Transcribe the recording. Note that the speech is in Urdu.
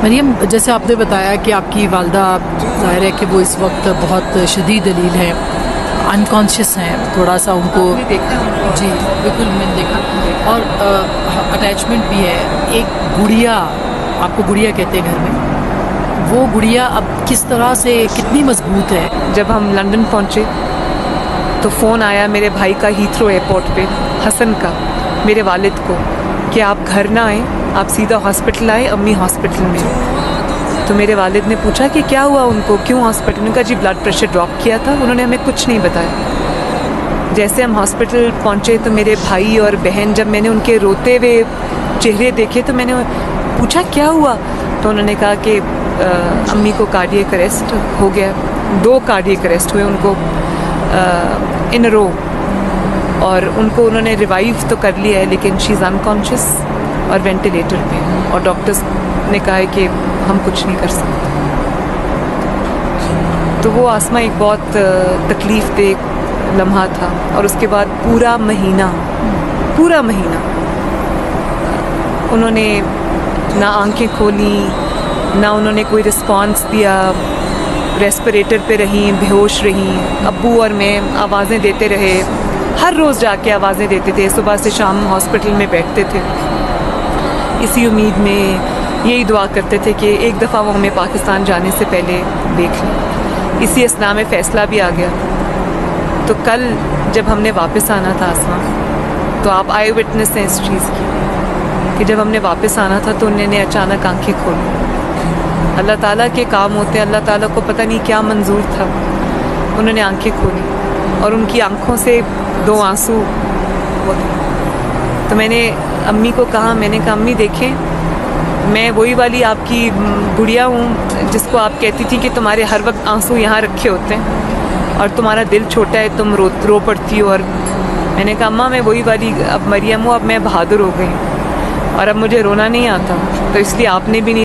مریم، جیسے آپ نے بتایا کہ آپ کی والدہ ظاہر ہے کہ وہ اس وقت بہت شدید دلیل ہے، انکانشیس ہیں، تھوڑا سا ان کو جی بالکل میں نے دیکھا، اور اٹیچمنٹ بھی ہے. ایک گڑیا، آپ کو گڑیا کہتے ہیں گھر میں، وہ گڑیا اب کس طرح سے کتنی مضبوط ہے؟ جب ہم لندن پہنچے تو فون آیا میرے بھائی کا ہیتھرو ایئرپورٹ پہ، حسن کا، میرے والد کو، کہ آپ گھر نہ آئیں، آپ سیدھا ہاسپٹل آئیں، امی ہاسپٹل میں. تو میرے والد نے پوچھا کہ کیا ہوا ان کو، کیوں ہاسپٹل میں؟ کہا جی بلڈ پریشر ڈراپ کیا تھا. انہوں نے ہمیں کچھ نہیں بتایا. جیسے ہم ہاسپٹل پہنچے تو میرے بھائی اور بہن، جب میں نے ان کے روتے ہوئے چہرے دیکھے تو میں نے پوچھا کیا ہوا، تو انہوں نے کہا کہ امی کو کارڈیک اریسٹ ہو گیا. 2 کارڈیک اریسٹ ہوئے ان کو ان رو، اور ان کو انہوں نے ریوائیو تو کر لیا ہے لیکن شی از انکانشیس اور وینٹیلیٹر پہ، اور ڈاکٹرز نے کہا ہے کہ ہم کچھ نہیں کر سکتے. تو وہ آسمہ ایک بہت تکلیف دہ لمحہ تھا. اور اس کے بعد پورا مہینہ انہوں نے نہ آنکھیں کھولیں، نہ انہوں نے کوئی رسپانس دیا، ریسپریٹر پہ رہیں، بے ہوش رہیں. ابو اور میں آوازیں دیتے رہے، ہر روز جا کے آوازیں دیتے تھے، صبح سے شام ہاسپٹل میں بیٹھتے تھے اسی امید میں، یہی دعا کرتے تھے کہ ایک دفعہ وہ ہمیں پاکستان جانے سے پہلے دیکھ لیں. اسی اثناء میں فیصلہ بھی آ گیا. تو کل جب ہم نے واپس آنا تھا آسما، تو آپ آئی وٹنس ہیں اس چیز کی کہ جب ہم نے واپس آنا تھا تو انہوں نے اچانک آنکھیں کھولی. اللہ تعالیٰ کے کام ہوتے ہیں، اللہ تعالیٰ کو پتہ نہیں کیا منظور تھا. انہوں نے آنکھیں کھولی اور ان کی آنکھوں سے 2 آنسو. تو میں نے امی کو کہا، میں نے کہا امی دیکھیں، میں وہی والی آپ کی گڑیا ہوں جس کو آپ کہتی تھی کہ تمہارے ہر وقت آنسو یہاں رکھے ہوتے ہیں اور تمہارا دل چھوٹا ہے، تم رو پڑتی ہو. اور میں نے کہا اماں میں وہی والی اب مریم ہوں، اب میں بہادر ہو گئی اور اب مجھے رونا نہیں آتا، تو اس لیے آپ نے بھی نہیں